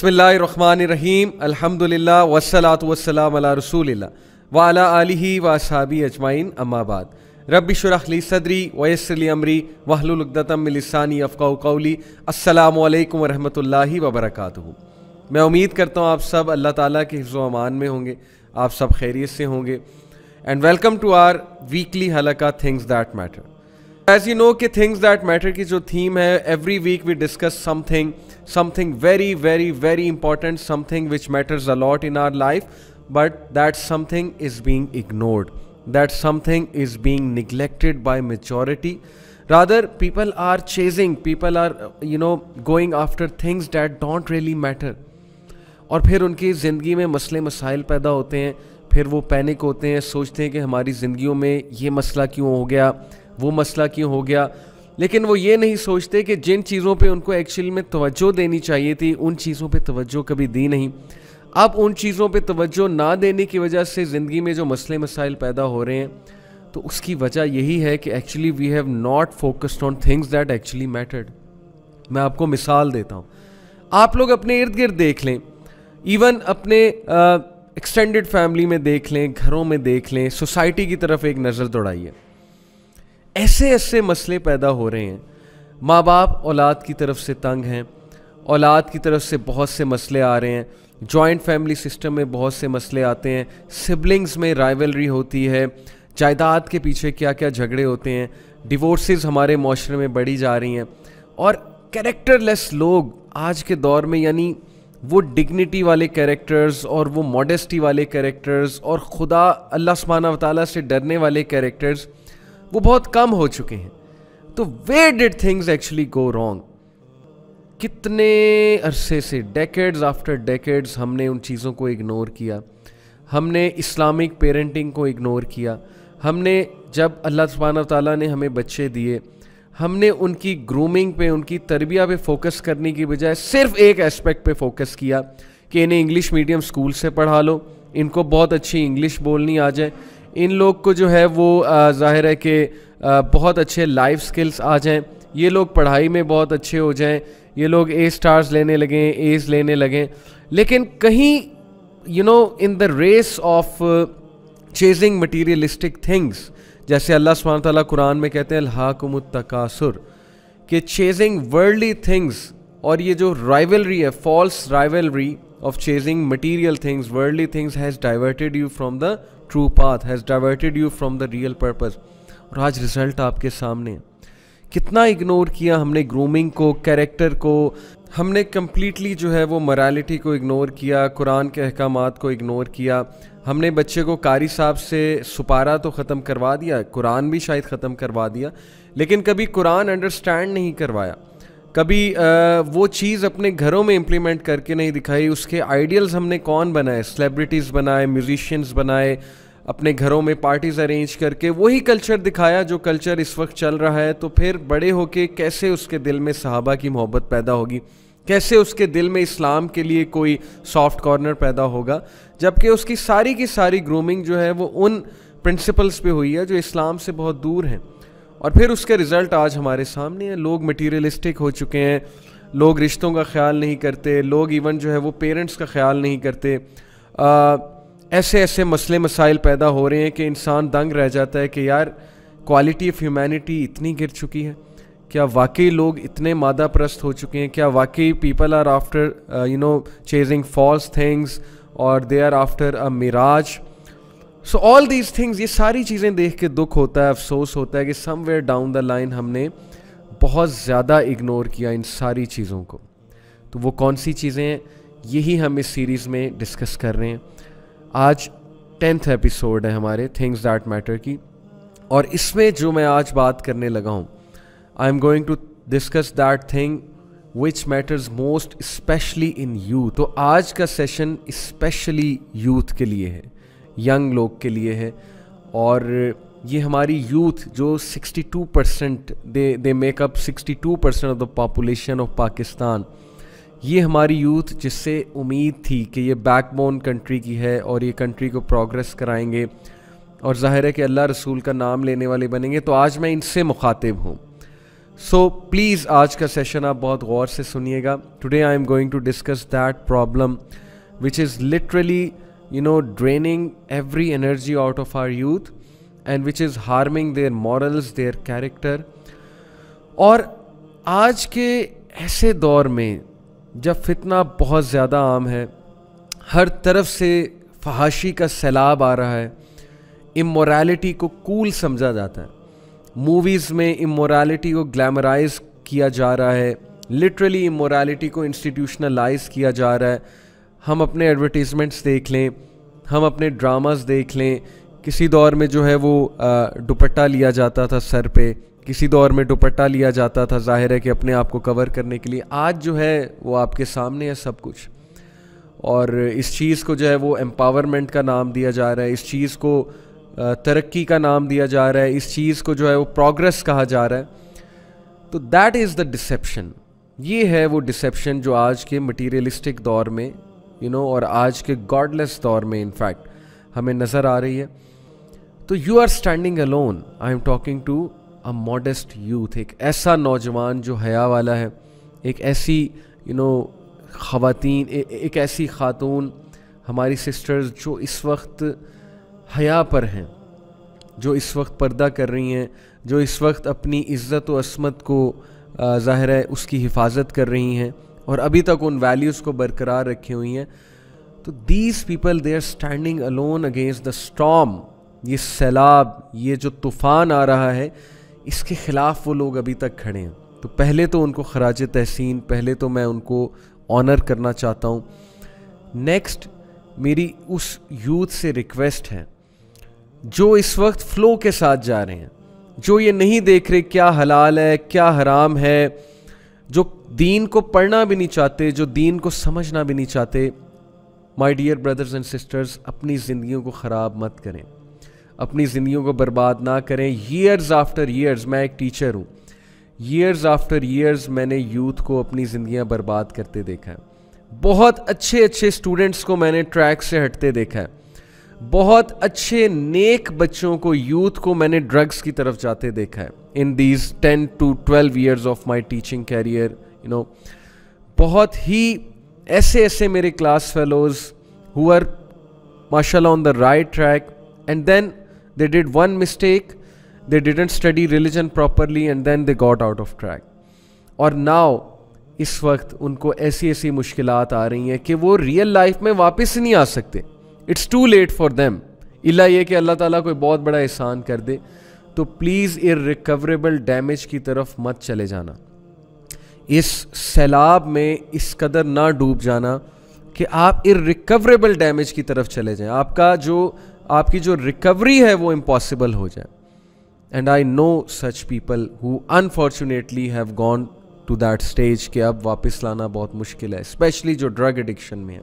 बिस्मिल्लाहिर्रहमानिर्रहीम अल्हम्दुलिल्लाह वस्सलातु वस्सलाम अला रसूलिल्लाह व अला आलिहि व अस्हाबी अजमाइन अम्मा बाद। रब्बि शुरह ली सदरी व यस्सिर ली अमरी वहलुल उक़दतम मिन लिसानी यफ़क़हू क़ौली। अस्सलामु अलैकुम व रहमतुल्लाहि व बरकातुहू। मैं उम्मीद करता हूँ आप सब अल्लाह ताला के हिफ़्ज़ व अमान में होंगे, आप सब खैरियत से होंगे। And welcome to our weekly हलका things that matter. As you know कि थिंग्स दैट मैटर की जो थीम है, every week we discuss something very very very important, something which matters a lot in our life, but that something is being ignored, that something is being neglected by majority. Rather, people are chasing, people are going after things that don't really matter. और फिर उनकी ज़िंदगी में मसले मसाइल पैदा होते हैं, फिर वो पैनिक होते हैं, सोचते हैं कि हमारी ज़िंदगियों में ये मसला क्यों हो गया, वो मसला क्यों हो गया। लेकिन वो ये नहीं सोचते कि जिन चीज़ों पे उनको एक्चुअली में तवज्जो देनी चाहिए थी, उन चीज़ों पे तवज्जो कभी दी नहीं। अब उन चीज़ों पे तवज्जो ना देने की वजह से ज़िंदगी में जो मसले मसाइल पैदा हो रहे हैं, तो उसकी वजह यही है कि actually we have not focused on things that actually mattered. मैं आपको मिसाल देता हूँ, आप लोग अपने इर्द गिर्द देख लें, इवन अपने एक्सटेंडेड फैमिली में देख लें, घरों में देख लें, सोसाइटी की तरफ एक नज़र दौड़ाइए। ऐसे ऐसे मसले पैदा हो रहे हैं, माँ बाप औलाद की तरफ से तंग हैं, औलाद की तरफ से बहुत से मसले आ रहे हैं, जॉइंट फैमिली सिस्टम में बहुत से मसले आते हैं, सिबलिंग्स में राइवलरी होती है, जायदाद के पीछे क्या क्या झगड़े होते हैं, डिवोर्सेस हमारे माशरे में बढ़ी जा रही हैं। और कैरेक्टरलेस लोग आज के दौर में, यानी वो डिग्निटी वाले कैरेक्टर्स और वो मॉडेस्टी वाले कैरेक्टर्स और खुदा अल्लाह सुब्हानहू व तआला से डरने वाले कैरेक्टर्स, वो बहुत कम हो चुके हैं। तो where did things actually go wrong? कितने अरसे से, डेकेड्स आफ्टर डेकेड्स, हमने उन चीज़ों को इग्नोर किया। हमने इस्लामिक पेरेंटिंग को इग्नोर किया। हमने जब अल्लाह सुब्हानहू व तआला ने हमें बच्चे दिए, हमने उनकी ग्रूमिंग पे, उनकी तरबिया पे फोकस करने की बजाय सिर्फ एक एस्पेक्ट पे फोकस किया कि इन्हें इंग्लिश मीडियम स्कूल से पढ़ा लो, इनको बहुत अच्छी इंग्लिश बोलनी आ जाए, इन लोग को जो है वो ज़ाहिर है कि बहुत अच्छे लाइफ स्किल्स आ जाएं, ये लोग पढ़ाई में बहुत अच्छे हो जाएं, ये लोग ए स्टार्स लेने लगें, एज लेने लगें। लेकिन कहीं in the race of chasing materialistic things, जैसे अल्लाह सुब्हानहू व तआला कुरान में कहते हैं अल्हाकुमुत तकासुर, कि चेजिंग वर्ल्डली थिंग्स, और ये जो राइवलरी है, false rivalry of chasing material things, worldly things, has diverted you from the true path, has diverted you from the real purpose. और आज रिजल्ट आपके सामने है। कितना इग्नोर किया हमने ग्रूमिंग को, कैरेक्टर को, हमने कम्प्लीटली जो है वो मोरालिटी को इग्नोर किया, कुरान के अहकामात को इग्नोर किया। हमने बच्चे को कारी साहब से सुपारा तो ख़त्म करवा दिया, कुरान भी शायद ख़त्म करवा दिया, लेकिन कभी कुरान अंडरस्टैंड नहीं करवाया, कभी वो चीज़ अपने घरों में इम्प्लीमेंट करके नहीं दिखाई। उसके आइडियल्स हमने कौन बनाए? सेलिब्रिटीज़ बनाए, म्यूजिशियंस बनाए, अपने घरों में पार्टीज़ अरेंज करके वही कल्चर दिखाया जो कल्चर इस वक्त चल रहा है। तो फिर बड़े होके कैसे उसके दिल में सहाबा की मोहब्बत पैदा होगी, कैसे उसके दिल में इस्लाम के लिए कोई सॉफ्ट कॉर्नर पैदा होगा, जबकि उसकी सारी की सारी ग्रूमिंग जो है वो उन प्रिंसिपल्स पे हुई है जो इस्लाम से बहुत दूर हैं। और फिर उसके रिज़ल्ट आज हमारे सामने हैं। लोग मटीरियलिस्टिक हो चुके हैं, लोग रिश्तों का ख्याल नहीं करते, लोग इवन जो है वो पेरेंट्स का ख्याल नहीं करते। ऐसे ऐसे मसले मसाइल पैदा हो रहे हैं कि इंसान दंग रह जाता है कि यार क्वालिटी ऑफ ह्यूमैनिटी इतनी गिर चुकी है। क्या वाकई लोग इतने मादा परस्त हो चुके हैं? क्या वाकई people are after chasing false things और they are after a mirage? So all these things, ये सारी चीज़ें देख के दुख होता है, अफसोस होता है कि समवेयर डाउन द लाइन हमने बहुत ज़्यादा इग्नोर किया इन सारी चीज़ों को। तो वो कौन सी चीज़ें हैं, यही हम इस सीरीज़ में डिस्कस कर रहे हैं। आज 10th एपिसोड है हमारे थिंग्स दैट मैटर की, और इसमें जो मैं आज बात करने लगा हूँ, I am going to discuss that thing which matters most specially in youth. तो आज का सेशन स्पेशली यूथ के लिए है, यंग लोग के लिए है। और ये हमारी यूथ जो 62%, they make up 62% of the population of Pakistan. ये हमारी यूथ जिससे उम्मीद थी कि ये बैकबोन कंट्री की है और ये कंट्री को प्रोग्रेस कराएंगे और ज़ाहिर है कि अल्लाह रसूल का नाम लेने वाले बनेंगे। तो आज मैं इनसे मुखातिब हूँ। सो प्लीज़ आज का सेशन आप बहुत गौर से सुनिएगा. Today I am going to discuss that problem which is literally draining every energy out of our youth and which is harming their morals, their character. और आज के ऐसे दौर में जब फितना बहुत ज़्यादा आम है, हर तरफ से फहाशी का सैलाब आ रहा है, इमोरलिटी को कूल समझा जाता है, मूवीज़ में इमोरलिटी को ग्लैमराइज किया जा रहा है, लिटरली इमोरलिटी को इंस्टीट्यूशनलाइज किया जा रहा है. हम अपने एडवर्टीज़मेंट्स देख लें, हम अपने ड्रामास देख लें, किसी दौर में जो है वो दुपट्टा लिया जाता था सर पे, किसी दौर में दुपट्टा लिया जाता था ज़ाहिर है कि अपने आप को कवर करने के लिए. आज जो है वो आपके सामने है सब कुछ, और इस चीज़ को जो है वो एम्पावरमेंट का नाम दिया जा रहा है, इस चीज़ को तरक्की का नाम दिया जा रहा है, इस चीज़ को जो है वो प्रोग्रेस कहा जा रहा है. तो दैट इज़ द डिसेप्शन. ये है वो डिसेप्शन जो आज के मटीरियलिस्टिक दौर में और आज के गॉडलेस दौर में इनफैक्ट हमें नज़र आ रही है. तो you are standing alone. I am talking to a modest youth. एक ऐसा नौजवान जो हया वाला है, एक ऐसी ख़वातीन, एक ऐसी ख़ातून हमारी सिस्टर्स जो इस वक्त हया पर हैं, जो इस वक्त पर्दा कर रही हैं, जो इस वक्त अपनी इज़्ज़त व अस्मत को ज़ाहिर है उसकी हिफाजत कर रही हैं और अभी तक उन वैल्यूज़ को बरकरार रखी हुई हैं. तो these people they are standing alone against the storm. ये सैलाब, ये जो तूफ़ान आ रहा है, इसके ख़िलाफ़ वो लोग अभी तक खड़े हैं. तो पहले तो उनको खराज तहसीन, पहले तो मैं उनको ऑनर करना चाहता हूँ. नेक्स्ट मेरी उस यूथ से रिक्वेस्ट है जो इस वक्त फ़्लो के साथ जा रहे हैं, जो ये नहीं देख रहे क्या हलाल है क्या हराम है, जो दीन को पढ़ना भी नहीं चाहते, जो दीन को समझना भी नहीं चाहते. My dear brothers and sisters, अपनी ज़िंदगियों को ख़राब मत करें, अपनी ज़िंदगियों को बर्बाद ना करें. ईयर्स आफ्टर ईयर्स, मैं एक टीचर हूँ, ईयर्स आफ्टर ईयर्स मैंने यूथ को अपनी ज़िंदगियाँ बर्बाद करते देखा है. बहुत अच्छे अच्छे स्टूडेंट्स को मैंने ट्रैक से हटते देखा है, बहुत अच्छे नेक बच्चों को, यूथ को मैंने ड्रग्स की तरफ जाते देखा है. In these 10 to 12 years of my teaching career, बहुत ही ऐसे मेरे क्लास फेलोज हु आर माशाल्लाह on the right track, and then they did one mistake, they didn't study religion properly and then they got out of track. और now इस वक्त उनको ऐसी ऐसी मुश्किलात आ रही हैं कि वो रियल लाइफ में वापस नहीं आ सकते. It's too late for them, इल्ला ये कि अल्लाह ताला कोई बहुत बड़ा एहसान कर दे. तो प्लीज़ इररिकवरेबल डैमेज की तरफ मत चले जाना, इस सैलाब में इस कदर ना डूब जाना कि आप इररिकवरेबल डैमेज की तरफ चले जाएं, आपकी जो रिकवरी है वो इम्पॉसिबल हो जाए. And I know such people who unfortunately have gone to that stage कि अब वापस लाना बहुत मुश्किल है, स्पेशली जो ड्रग एडिक्शन में है.